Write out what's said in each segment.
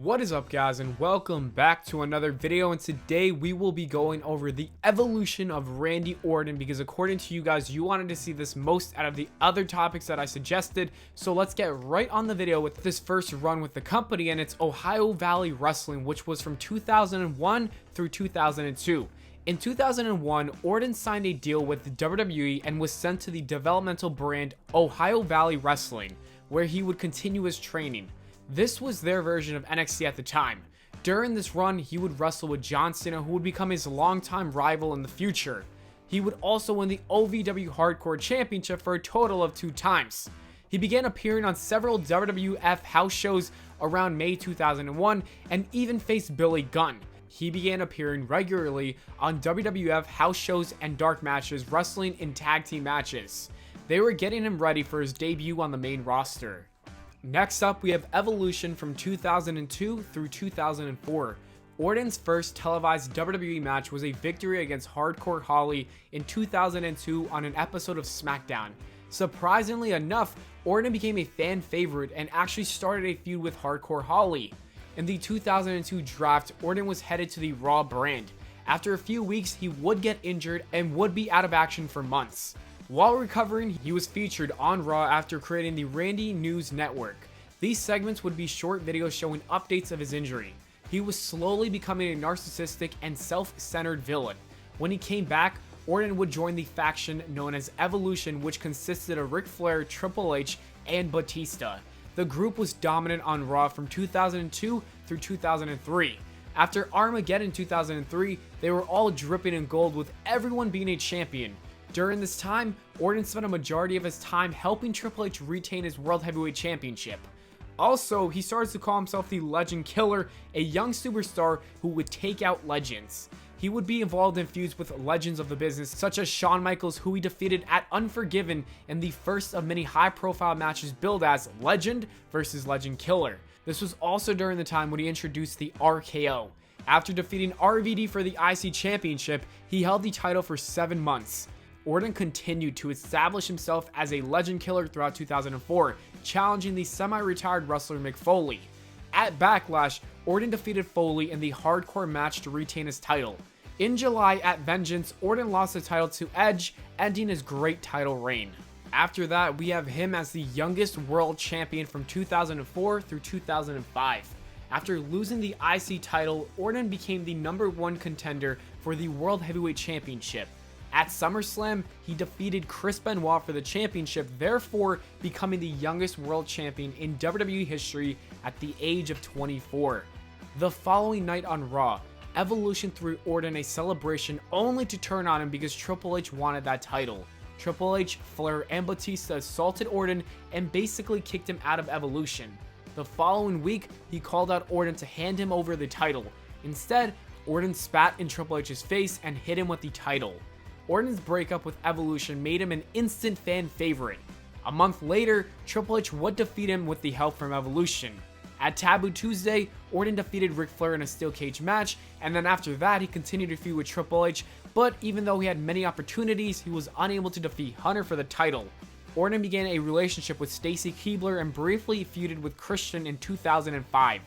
What is up, guys, and welcome back to another video. And today we will be going over the evolution of Randy Orton, because according to you guys, you wanted to see this most out of the other topics that I suggested. So let's get right on the video with this first run with the company, and it's Ohio Valley Wrestling, which was from 2001 through 2002. In 2001, Orton signed a deal with the WWE and was sent to the developmental brand Ohio Valley Wrestling, where he would continue his training. This was their version of NXT at the time. During this run, he would wrestle with John Cena, who would become his longtime rival in the future. He would also win the OVW Hardcore Championship for a total of 2 times. He began appearing on several WWF house shows around May 2001 and even faced Billy Gunn. He began appearing regularly on WWF house shows and dark matches, wrestling in tag team matches. They were getting him ready for his debut on the main roster. Next up, we have Evolution from 2002 through 2004. Orton's first televised WWE match was a victory against Hardcore Holly in 2002 on an episode of SmackDown. Surprisingly enough, Orton became a fan favorite and actually started a feud with Hardcore Holly. In the 2002 draft, Orton was headed to the Raw brand. After a few weeks, he would get injured and would be out of action for months. While recovering, he was featured on Raw after creating the Randy News Network. These segments would be short videos showing updates of his injury. He was slowly becoming a narcissistic and self-centered villain. When he came back, Orton would join the faction known as Evolution, which consisted of Ric Flair, Triple H, and Batista. The group was dominant on Raw from 2002 through 2003. After Armageddon 2003, they were all dripping in gold, with everyone being a champion. During this time, Orton spent a majority of his time helping Triple H retain his World Heavyweight Championship. Also, he started to call himself the Legend Killer, a young superstar who would take out legends. He would be involved in feuds with legends of the business, such as Shawn Michaels, who he defeated at Unforgiven in the first of many high-profile matches billed as Legend versus Legend Killer. This was also during the time when he introduced the RKO. After defeating RVD for the IC Championship, he held the title for 7 months. Orton continued to establish himself as a legend killer throughout 2004, challenging the semi-retired wrestler Mick Foley. At Backlash, Orton defeated Foley in the hardcore match to retain his title. In July at Vengeance, Orton lost the title to Edge, ending his great title reign. After that, we have him as the youngest world champion from 2004 through 2005. After losing the IC title, Orton became the #1 contender for the World Heavyweight Championship. At SummerSlam, he defeated Chris Benoit for the championship, therefore becoming the youngest world champion in WWE history at the age of 24. The following night on Raw, Evolution threw Orton a celebration only to turn on him because Triple H wanted that title. Triple H, Flair, and Batista assaulted Orton and basically kicked him out of Evolution. The following week, he called out Orton to hand him over the title. Instead, Orton spat in Triple H's face and hit him with the title. Orton's breakup with Evolution made him an instant fan favorite. A month later, Triple H would defeat him with the help from Evolution. At Taboo Tuesday, Orton defeated Ric Flair in a steel cage match, and then after that, he continued to feud with Triple H, but even though he had many opportunities, he was unable to defeat Hunter for the title. Orton began a relationship with Stacy Keibler and briefly feuded with Christian in 2005.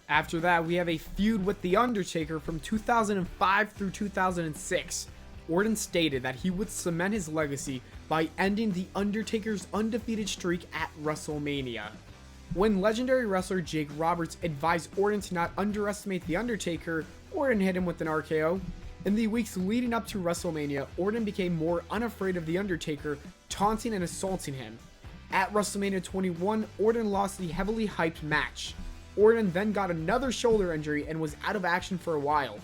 After that, we have a feud with The Undertaker from 2005 through 2006. Orton stated that he would cement his legacy by ending The Undertaker's undefeated streak at WrestleMania. When legendary wrestler Jake Roberts advised Orton to not underestimate The Undertaker, Orton hit him with an RKO. In the weeks leading up to WrestleMania, Orton became more unafraid of The Undertaker, taunting and assaulting him. At WrestleMania 21, Orton lost the heavily hyped match. Orton then got another shoulder injury and was out of action for a while.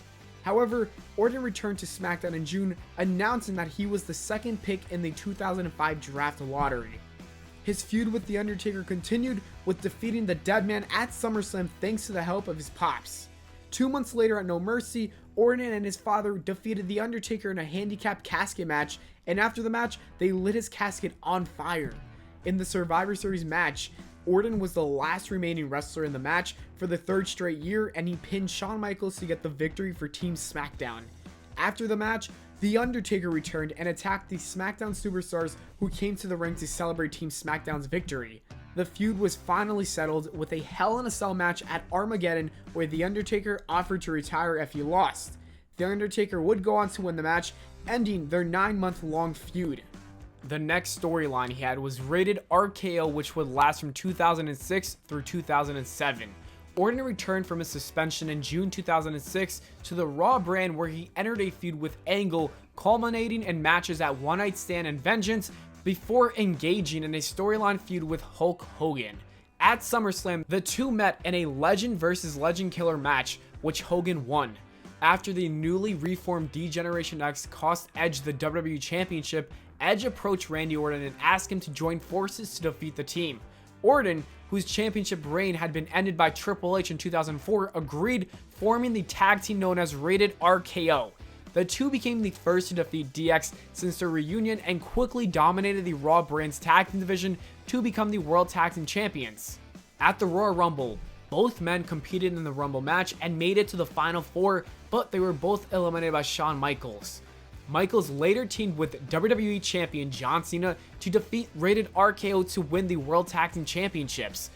However, Orton returned to SmackDown in June, announcing that he was the second pick in the 2005 draft lottery. His feud with The Undertaker continued with defeating the Deadman at SummerSlam thanks to the help of his pops. 2 months later at No Mercy, Orton and his father defeated The Undertaker in a handicap casket match, and after the match, they lit his casket on fire. In the Survivor Series match, Orton was the last remaining wrestler in the match for the 3rd straight year, and he pinned Shawn Michaels to get the victory for Team SmackDown. After the match, The Undertaker returned and attacked the SmackDown superstars who came to the ring to celebrate Team SmackDown's victory. the feud was finally settled with a Hell in a Cell match at Armageddon where The Undertaker offered to retire if he lost. The Undertaker would go on to win the match, ending their 9-month-long feud. The next storyline he had was Rated RKO, which would last from 2006 through 2007. Orton returned from his suspension in June 2006 to the Raw brand where he entered a feud with Angle, culminating in matches at One Night Stand and Vengeance before engaging in a storyline feud with Hulk Hogan. At SummerSlam, the two met in a Legend vs. Legend Killer match, which Hogan won. After the newly reformed D-Generation X cost Edge the WWE Championship, Edge approached Randy Orton and asked him to join forces to defeat the team. Orton, whose championship reign had been ended by Triple H in 2004, agreed, forming the tag team known as Rated RKO. The two became the first to defeat DX since their reunion and quickly dominated the Raw brand's tag team division to become the World Tag Team Champions. At the Royal Rumble, both men competed in the Rumble match and made it to the Final Four, but they were both eliminated by Shawn Michaels. Michaels later teamed with WWE Champion John Cena to defeat Rated RKO to win the World Tag Team Championships.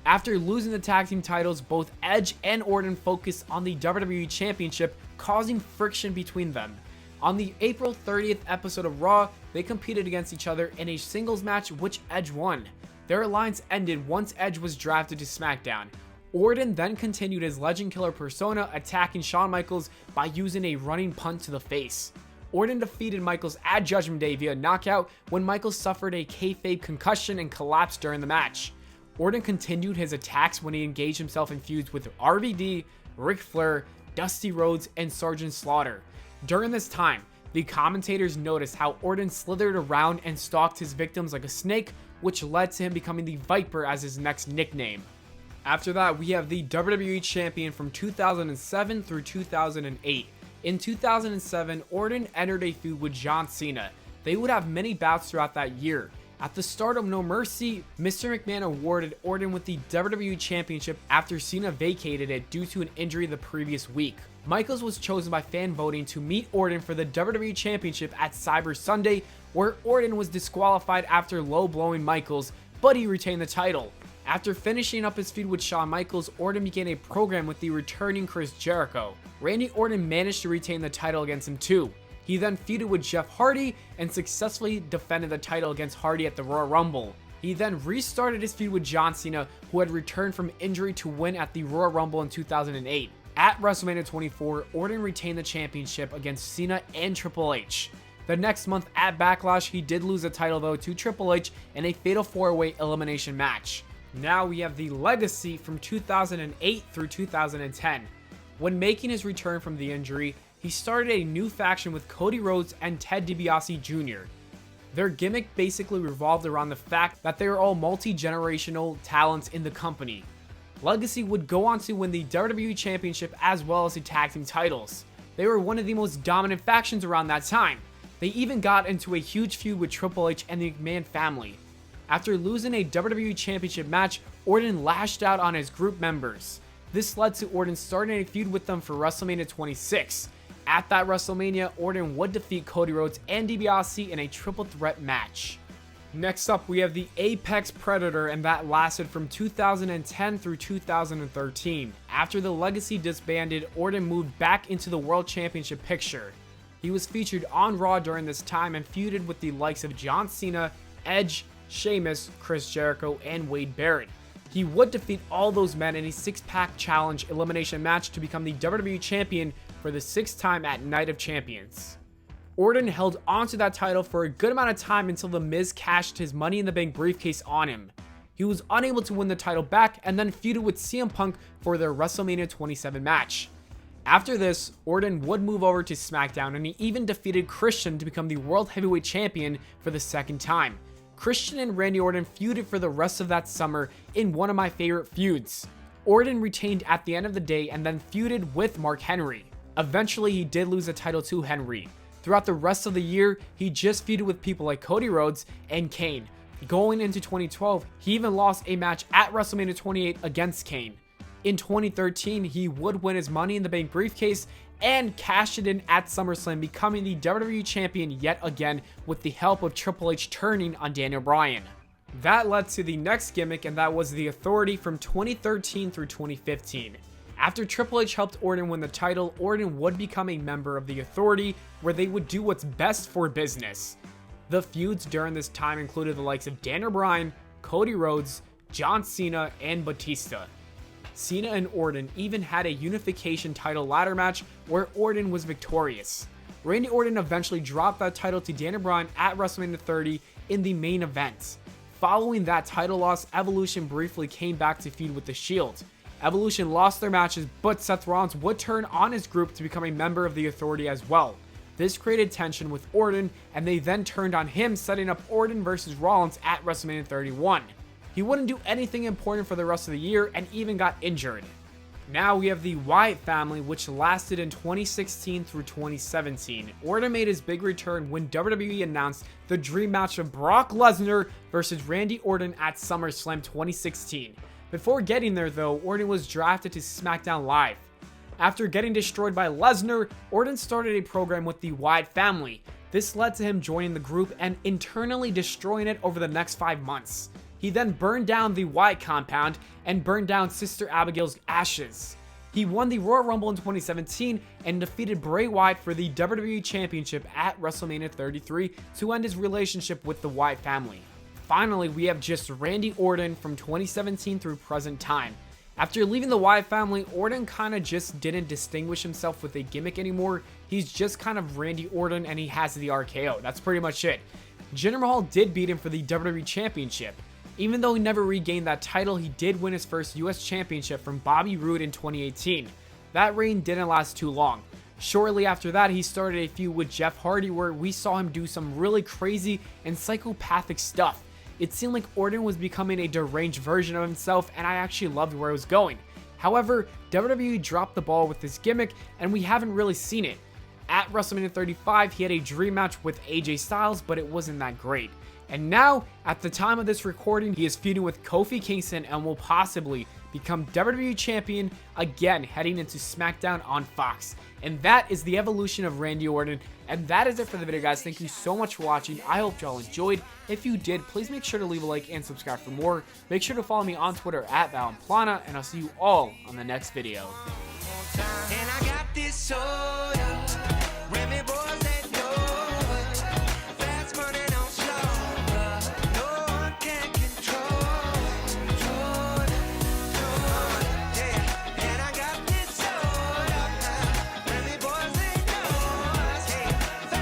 After losing the tag team titles, both Edge and Orton focused on the WWE Championship, causing friction between them. On the April 30th episode of Raw, they competed against each other in a singles match, which Edge won. Their alliance ended once Edge was drafted to SmackDown. Orton then continued his Legend Killer persona, attacking Shawn Michaels by using a running punt to the face. Orton defeated Michaels at Judgment Day via knockout when Michaels suffered a kayfabe concussion and collapsed during the match. Orton continued his attacks when he engaged himself in feuds with RVD, Ric Flair, Dusty Rhodes, and Sergeant Slaughter. During this time, the commentators noticed how Orton slithered around and stalked his victims like a snake, which led to him becoming the Viper as his next nickname. After that, we have the WWE Champion from 2007 through 2008. In 2007, Orton entered a feud with John Cena. They would have many bouts throughout that year. At the start of No Mercy, Mr. McMahon awarded Orton with the WWE Championship after Cena vacated it due to an injury the previous week. Michaels was chosen by fan voting to meet Orton for the WWE Championship at Cyber Sunday, where Orton was disqualified after low-blowing Michaels, but he retained the title. After finishing up his feud with Shawn Michaels, Orton began a program with the returning Chris Jericho. Randy Orton managed to retain the title against him too. He then feuded with Jeff Hardy and successfully defended the title against Hardy at the Royal Rumble. He then restarted his feud with John Cena, who had returned from injury to win at the Royal Rumble in 2008. At WrestleMania 24, Orton retained the championship against Cena and Triple H. The next month at Backlash, he did lose the title though to Triple H in a Fatal 4-Way elimination match. Now we have the Legacy from 2008 through 2010. When making his return from the injury, he started a new faction with Cody Rhodes and Ted DiBiase Jr. Their gimmick basically revolved around the fact that they are all multi-generational talents in the company. Legacy would go on to win the WWE Championship as well as the tag team titles. They were one of the most dominant factions around that time. They even got into a huge feud with Triple H and the McMahon family. After losing a WWE Championship match, Orton lashed out on his group members. This led to Orton starting a feud with them for WrestleMania 26. At that WrestleMania, Orton would defeat Cody Rhodes and DiBiase in a triple threat match. Next up, we have the Apex Predator, and that lasted from 2010 through 2013. After the Legacy disbanded, Orton moved back into the World Championship picture. He was featured on Raw during this time and feuded with the likes of John Cena, Edge, Sheamus, Chris Jericho, and Wade Barrett. He would defeat all those men in a six-pack challenge elimination match to become the WWE Champion for the sixth time at Night of Champions. Orton held onto that title for a good amount of time until The Miz cashed his Money in the Bank briefcase on him. He was unable to win the title back and then feuded with CM Punk for their WrestleMania 27 match. After this, Orton would move over to SmackDown, and he even defeated Christian to become the World Heavyweight Champion for the second time. Christian and Randy Orton feuded for the rest of that summer in one of my favorite feuds. Orton retained at the end of the day and then feuded with Mark Henry. Eventually, he did lose the title to Henry. Throughout the rest of the year, he just feuded with people like Cody Rhodes and Kane. Going into 2012, he even lost a match at WrestleMania 28 against Kane. In 2013, he would win his Money in the Bank briefcase and cashed it in at SummerSlam, becoming the WWE Champion yet again with the help of Triple H turning on Daniel Bryan. That led to the next gimmick, and that was the Authority from 2013 through 2015. After Triple H helped Orton win the title, Orton would become a member of the Authority, where they would do what's best for business. The feuds during this time included the likes of Daniel Bryan, Cody Rhodes, John Cena, and Batista. Cena and Orton even had a unification title ladder match where Orton was victorious. Randy Orton eventually dropped that title to Daniel Bryan at WrestleMania 30 in the main event. Following that title loss, Evolution briefly came back to feud with The Shield. Evolution lost their matches, but Seth Rollins would turn on his group to become a member of the Authority as well. This created tension with Orton, and they then turned on him, setting up Orton versus Rollins at WrestleMania 31. He wouldn't do anything important for the rest of the year and even got injured. Now we have the Wyatt family, which lasted in 2016 through 2017. Orton made his big return when WWE announced the dream match of Brock Lesnar versus Randy Orton at SummerSlam 2016. Before getting there though, Orton was drafted to SmackDown Live. After getting destroyed by Lesnar, Orton started a program with the Wyatt family. This led to him joining the group and internally destroying it over the next 5 months. He then burned down the Wyatt compound and burned down Sister Abigail's ashes. He won the Royal Rumble in 2017 and defeated Bray Wyatt for the WWE Championship at WrestleMania 33 to end his relationship with the Wyatt family. Finally, we have just Randy Orton from 2017 through present time. After leaving the Wyatt family, Orton kind of just didn't distinguish himself with a gimmick anymore. He's just kind of Randy Orton and he has the RKO. That's pretty much it. Jinder Mahal did beat him for the WWE Championship. Even though he never regained that title, he did win his first US Championship from Bobby Roode in 2018. That reign didn't last too long. Shortly after that, he started a feud with Jeff Hardy where we saw him do some really crazy and psychopathic stuff. It seemed like Orton was becoming a deranged version of himself, and I actually loved where it was going. However, WWE dropped the ball with this gimmick, and we haven't really seen it. At WrestleMania 35, he had a dream match with AJ Styles, but it wasn't that great. And now, at the time of this recording, he is feuding with Kofi Kingston and will possibly become WWE Champion again heading into SmackDown on Fox. And that is the evolution of Randy Orton. And that is it for the video, guys. Thank you so much for watching. I hope y'all enjoyed. If you did, please make sure to leave a like and subscribe for more. Make sure to follow me on Twitter at Pllana, and I'll see you all on the next video.